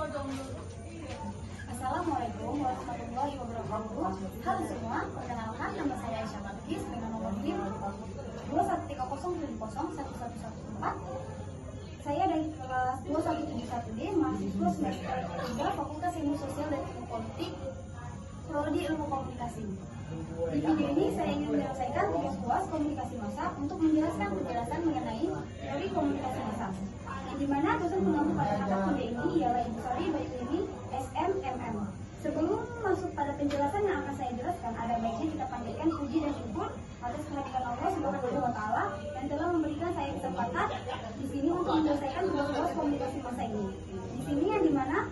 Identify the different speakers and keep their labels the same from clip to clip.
Speaker 1: Assalamualaikum warahmatullahi wabarakatuh. Halo semua, perkenalkan nama saya Aisyah Balkis dengan nomor NIM 2130101114. Saya dari kelas 2171D, mahasiswa semester 3 Fakultas Ilmu Sosial dan Ilmu Politik, Prodi Ilmu Komunikasi. Di video ini saya ingin menyelesaikan tugas UAS komunikasi massa untuk menjelaskan penjelasan mengenai teori komunikasi massa, yang dimana dosen pengampu pada mata kuliah ini ialah Ibu Sari Baitulini SMMM. Sebelum masuk pada penjelasan yang akan saya jelaskan, ada baiknya kita panjatkan puji dan syukur atas kehadiran Allah Subhanahu wa Ta'ala yang telah memberikan saya kesempatan di sini untuk menyelesaikan tugas UAS komunikasi massa ini. Di sini yang dimana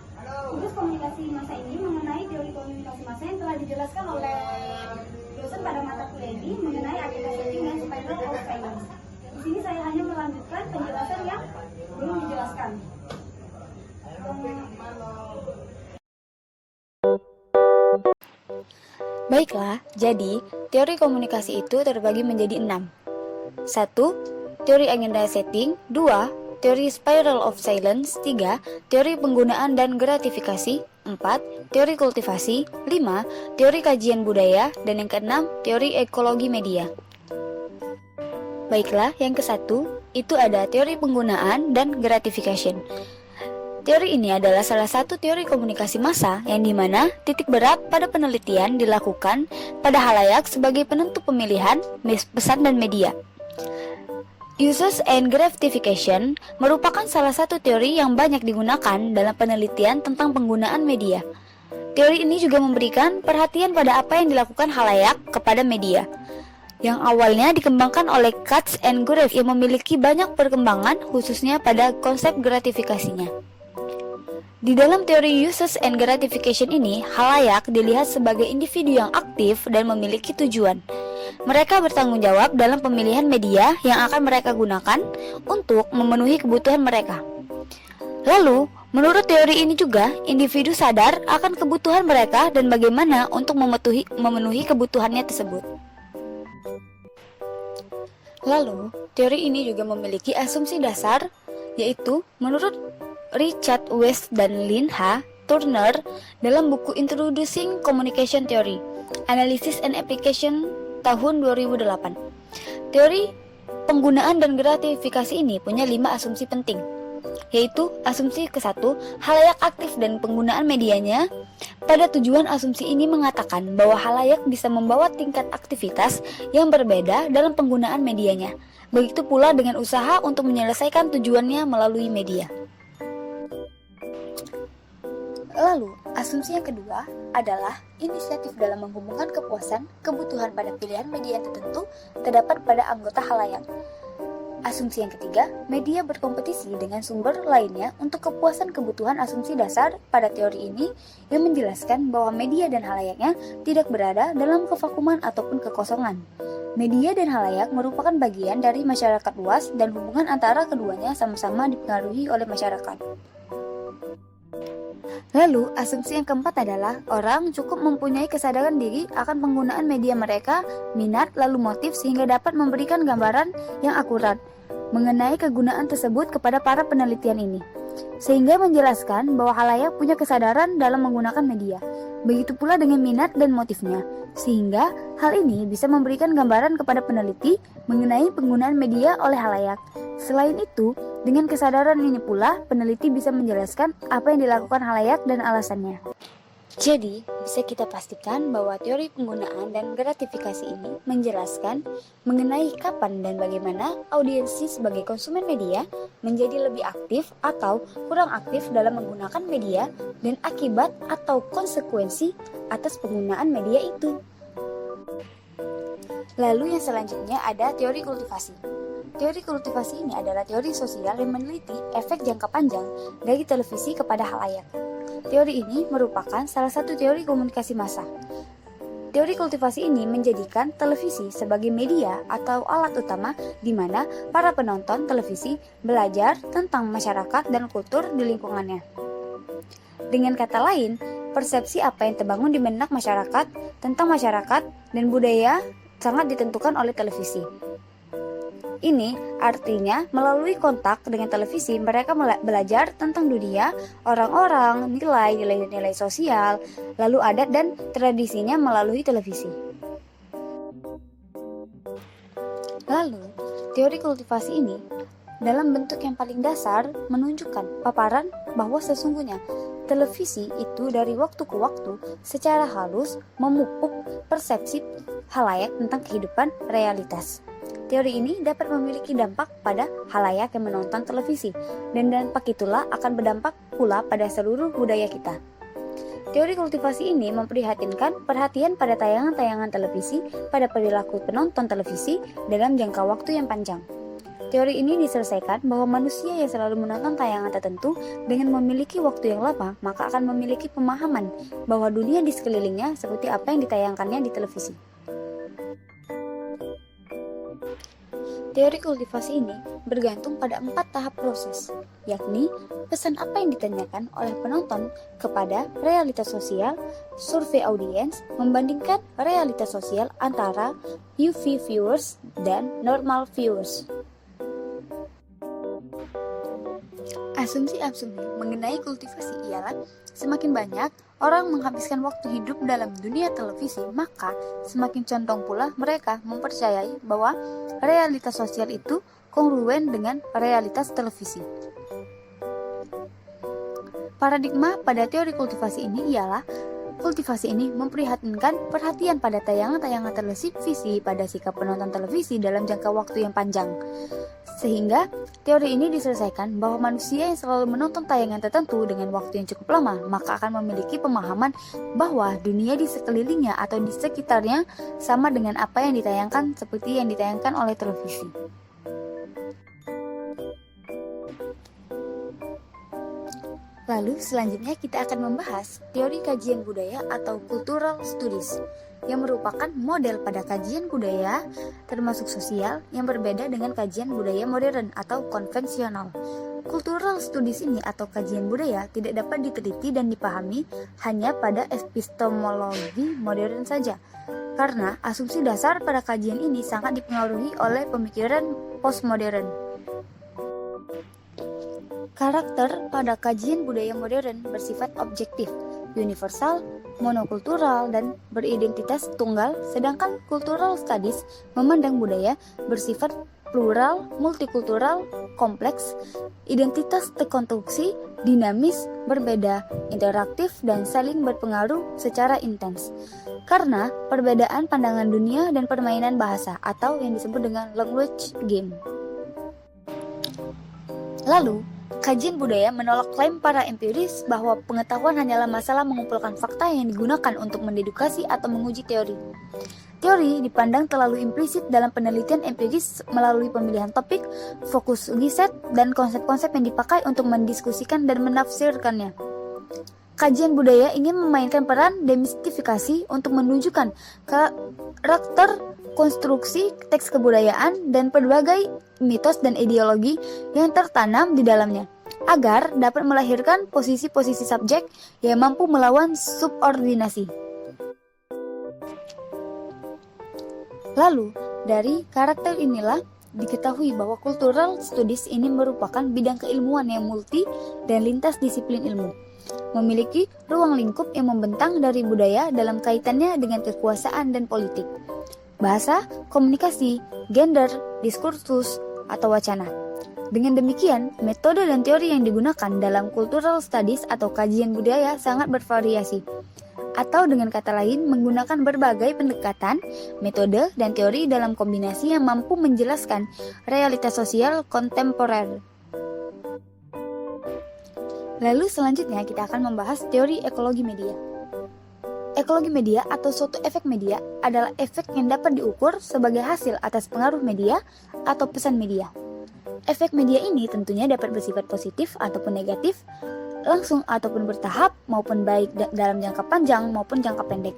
Speaker 1: tugas komunikasi massa ini mengenai teori komunikasi massa yang telah dijelaskan oleh dosen pada mata kuliah ini mengenai agenda setting dan spiral of silence. Di sini saya hanya melanjutkan penjelasan yang belum dijelaskan.
Speaker 2: Baiklah, jadi teori komunikasi itu terbagi menjadi 6. 1. Teori agenda setting. 2. Teori spiral of silence. 3. Teori penggunaan dan gratifikasi. 4. Teori kultivasi. 5. Teori kajian budaya. Dan yang keenam, teori ekologi media. Baiklah, yang ke-1 itu ada teori penggunaan dan gratification. Teori ini adalah salah satu teori komunikasi massa yang dimana titik berat pada penelitian dilakukan pada halayak sebagai penentu pemilihan, pesan dan media. Uses and gratification merupakan salah satu teori yang banyak digunakan dalam penelitian tentang penggunaan media. Teori ini juga memberikan perhatian pada apa yang dilakukan halayak kepada media, yang awalnya dikembangkan oleh Katz and Gurev yang memiliki banyak perkembangan khususnya pada konsep gratifikasinya. Di dalam teori uses and gratification ini, halayak dilihat sebagai individu yang aktif dan memiliki tujuan. Mereka bertanggung jawab dalam pemilihan media yang akan mereka gunakan untuk memenuhi kebutuhan mereka. Lalu, menurut teori ini juga, individu sadar akan kebutuhan mereka dan bagaimana untuk memenuhi kebutuhannya tersebut. Lalu, teori ini juga memiliki asumsi dasar, yaitu menurut Richard West dan Lynn H. Turner dalam buku Introducing Communication Theory, Analysis and Application tahun 2008. Teori penggunaan dan gratifikasi ini punya 5 asumsi penting, yaitu asumsi ke-1, halayak aktif dan penggunaan medianya. Pada tujuan asumsi ini mengatakan bahwa halayak bisa membawa tingkat aktivitas yang berbeda dalam penggunaan medianya. Begitu pula dengan usaha untuk menyelesaikan tujuannya melalui media. Lalu, asumsi yang kedua adalah inisiatif dalam menghubungkan kepuasan, kebutuhan pada pilihan media tertentu terdapat pada anggota halayak. Asumsi yang ketiga, media berkompetisi dengan sumber lainnya untuk kepuasan kebutuhan. Asumsi dasar pada teori ini yang menjelaskan bahwa media dan halayaknya tidak berada dalam kevakuman ataupun kekosongan. Media dan halayak merupakan bagian dari masyarakat luas dan hubungan antara keduanya sama-sama dipengaruhi oleh masyarakat. Lalu, asumsi yang keempat adalah orang cukup mempunyai kesadaran diri akan penggunaan media mereka, minat, lalu motif sehingga dapat memberikan gambaran yang akurat mengenai kegunaan tersebut kepada para penelitian ini, sehingga menjelaskan bahwa halayak punya kesadaran dalam menggunakan media. Begitu pula dengan minat dan motifnya, sehingga hal ini bisa memberikan gambaran kepada peneliti mengenai penggunaan media oleh halayak. Selain itu, dengan kesadaran ini pula, peneliti bisa menjelaskan apa yang dilakukan halayak dan alasannya. Jadi, bisa kita pastikan bahwa teori penggunaan dan gratifikasi ini menjelaskan mengenai kapan dan bagaimana audiensi sebagai konsumen media menjadi lebih aktif atau kurang aktif dalam menggunakan media dan akibat atau konsekuensi atas penggunaan media itu. Lalu yang selanjutnya ada teori kultivasi. Teori kultivasi ini adalah teori sosial yang meneliti efek jangka panjang dari televisi kepada halayak. Teori ini merupakan salah satu teori komunikasi massa. Teori kultivasi ini menjadikan televisi sebagai media atau alat utama di mana para penonton televisi belajar tentang masyarakat dan kultur di lingkungannya. Dengan kata lain, persepsi apa yang terbangun di benak masyarakat tentang masyarakat dan budaya sangat ditentukan oleh televisi. Ini artinya melalui kontak dengan televisi mereka belajar tentang dunia, orang-orang, nilai-nilai sosial, lalu adat dan tradisinya melalui televisi. Lalu, teori kultivasi ini dalam bentuk yang paling dasar menunjukkan paparan bahwa sesungguhnya televisi itu dari waktu ke waktu secara halus memupuk persepsi halayak tentang kehidupan realitas. Teori ini dapat memiliki dampak pada halayak yang menonton televisi, dan dampak itulah akan berdampak pula pada seluruh budaya kita. Teori kultivasi ini memprihatinkan perhatian pada tayangan-tayangan televisi pada perilaku penonton televisi dalam jangka waktu yang panjang. Teori ini diselesaikan bahwa manusia yang selalu menonton tayangan tertentu dengan memiliki waktu yang lama, maka akan memiliki pemahaman bahwa dunia di sekelilingnya seperti apa yang ditayangkannya di televisi. Teori kultivasi ini bergantung pada 4 tahap proses, yakni pesan apa yang ditanyakan oleh penonton kepada realitas sosial, survei audiens, membandingkan realitas sosial antara UV viewers dan normal viewers. Asumsi-asumsi mengenai kultivasi ialah semakin banyak orang menghabiskan waktu hidup dalam dunia televisi, maka semakin condong pula mereka mempercayai bahwa realitas sosial itu kongruen dengan realitas televisi. Paradigma pada teori kultivasi ini ialah kultivasi ini memprihatinkan perhatian pada tayangan-tayangan televisi pada sikap penonton televisi dalam jangka waktu yang panjang. Sehingga teori ini diselesaikan bahwa manusia yang selalu menonton tayangan tertentu dengan waktu yang cukup lama, maka akan memiliki pemahaman bahwa dunia di sekelilingnya atau di sekitarnya sama dengan apa yang ditayangkan seperti yang ditayangkan oleh televisi. Lalu selanjutnya kita akan membahas teori kajian budaya atau cultural studies yang merupakan model pada kajian budaya termasuk sosial yang berbeda dengan kajian budaya modern atau konvensional. Cultural studies ini atau kajian budaya tidak dapat diteliti dan dipahami hanya pada epistemologi modern saja, karena asumsi dasar pada kajian ini sangat dipengaruhi oleh pemikiran postmodern. Karakter pada kajian budaya modern bersifat objektif, universal, monokultural, dan beridentitas tunggal, sedangkan cultural studies memandang budaya bersifat plural, multikultural, kompleks, identitas terkonstruksi, dinamis, berbeda, interaktif, dan saling berpengaruh secara intens. Karena perbedaan pandangan dunia dan permainan bahasa atau yang disebut dengan language game. Lalu, kajian budaya menolak klaim para empiris bahwa pengetahuan hanyalah masalah mengumpulkan fakta yang digunakan untuk mendedukasi atau menguji teori. Teori dipandang terlalu implisit dalam penelitian empiris melalui pemilihan topik, fokus riset, dan konsep-konsep yang dipakai untuk mendiskusikan dan menafsirkannya. Kajian budaya ingin memainkan peran demistifikasi untuk menunjukkan karakter konstruksi teks kebudayaan dan berbagai mitos dan ideologi yang tertanam di dalamnya, agar dapat melahirkan posisi-posisi subjek yang mampu melawan subordinasi. Lalu, dari karakter inilah diketahui bahwa cultural studies ini merupakan bidang keilmuan yang multi dan lintas disiplin ilmu, memiliki ruang lingkup yang membentang dari budaya dalam kaitannya dengan kekuasaan dan politik, bahasa, komunikasi, gender, diskursus, atau wacana. Dengan demikian, metode dan teori yang digunakan dalam cultural studies atau kajian budaya sangat bervariasi. Atau dengan kata lain, menggunakan berbagai pendekatan, metode, dan teori dalam kombinasi yang mampu menjelaskan realitas sosial kontemporer. Lalu selanjutnya kita akan membahas teori ekologi media. Ekologi media atau suatu efek media adalah efek yang dapat diukur sebagai hasil atas pengaruh media atau pesan media. Efek media ini tentunya dapat bersifat positif ataupun negatif, langsung ataupun bertahap, maupun baik dalam jangka panjang maupun jangka pendek.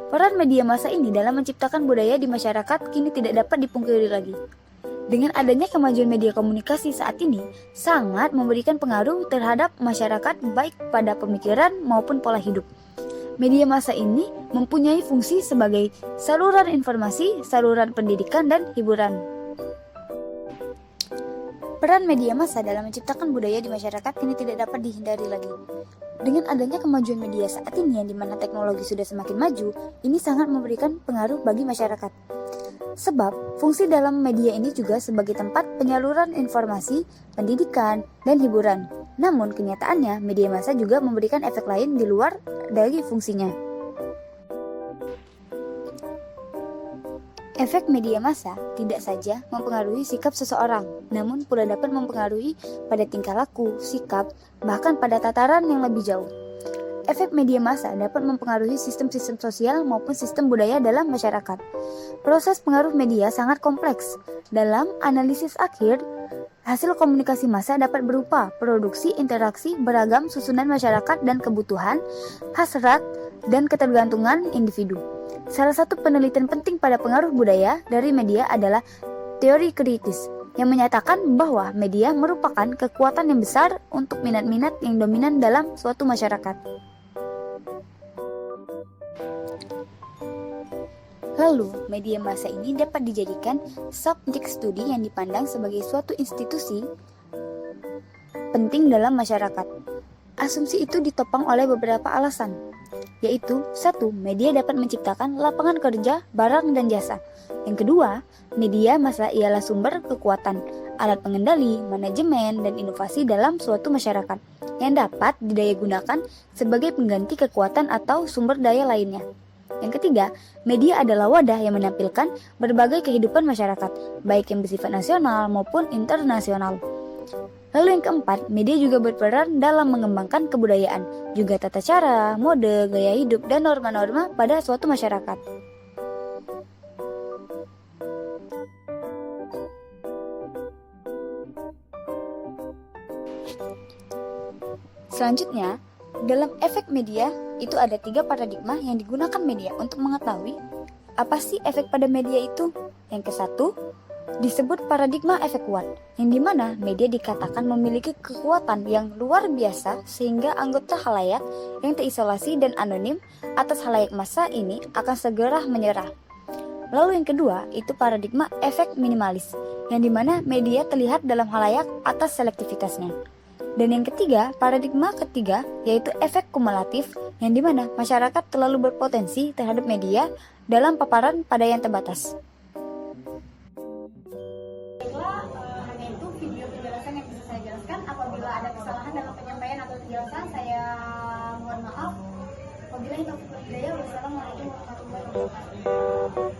Speaker 2: Peran media massa ini dalam menciptakan budaya di masyarakat kini tidak dapat dipungkiri lagi. Dengan adanya kemajuan media komunikasi saat ini, sangat memberikan pengaruh terhadap masyarakat baik pada pemikiran maupun pola hidup. Media massa ini mempunyai fungsi sebagai saluran informasi, saluran pendidikan, dan hiburan. Peran media massa dalam menciptakan budaya di masyarakat kini tidak dapat dihindari lagi. Dengan adanya kemajuan media saat ini yang dimana teknologi sudah semakin maju, ini sangat memberikan pengaruh bagi masyarakat. Sebab, fungsi dalam media ini juga sebagai tempat penyaluran informasi, pendidikan, dan hiburan. Namun, kenyataannya media massa juga memberikan efek lain di luar dari fungsinya. Efek media massa tidak saja mempengaruhi sikap seseorang, namun pula dapat mempengaruhi pada tingkah laku, sikap, bahkan pada tataran yang lebih jauh. Efek media massa dapat mempengaruhi sistem-sistem sosial maupun sistem budaya dalam masyarakat. Proses pengaruh media sangat kompleks. Dalam analisis akhir, hasil komunikasi massa dapat berupa produksi interaksi beragam susunan masyarakat dan kebutuhan, hasrat, dan ketergantungan individu. Salah satu penelitian penting pada pengaruh budaya dari media adalah teori kritis, yang menyatakan bahwa media merupakan kekuatan yang besar untuk minat-minat yang dominan dalam suatu masyarakat. Lalu, media massa ini dapat dijadikan subjek studi yang dipandang sebagai suatu institusi penting dalam masyarakat. Asumsi itu ditopang oleh beberapa alasan, yaitu 1. Media dapat menciptakan lapangan kerja, barang, dan jasa. Yang kedua, media massa ialah sumber kekuatan, alat pengendali, manajemen, dan inovasi dalam suatu masyarakat yang dapat didayagunakan sebagai pengganti kekuatan atau sumber daya lainnya. Yang ketiga, media adalah wadah yang menampilkan berbagai kehidupan masyarakat, baik yang bersifat nasional maupun internasional. Lalu yang keempat, media juga berperan dalam mengembangkan kebudayaan, juga tata cara, mode, gaya hidup, dan norma-norma pada suatu masyarakat. Selanjutnya, dalam efek media, itu ada 3 paradigma yang digunakan media untuk mengetahui apa sih efek pada media itu. Yang ke-1, disebut paradigma efek kuat, yang dimana media dikatakan memiliki kekuatan yang luar biasa sehingga anggota khalayak yang terisolasi dan anonim atas khalayak massa ini akan segera menyerah. Lalu yang kedua, itu paradigma efek minimalis, yang dimana media terlihat dalam khalayak atas selektivitasnya. Dan yang ketiga, paradigma ketiga, yaitu efek kumulatif, yang dimana masyarakat terlalu berpotensi terhadap media dalam paparan pada yang terbatas.
Speaker 1: Baiklah, hanya itu video penjelasan yang bisa saya jelaskan. Apabila ada kesalahan dalam penyampaian atau penjelasan, saya mohon maaf. Wabillahi taufiq wal hidayah. Wassalamualaikum warahmatullahi wabarakatuh.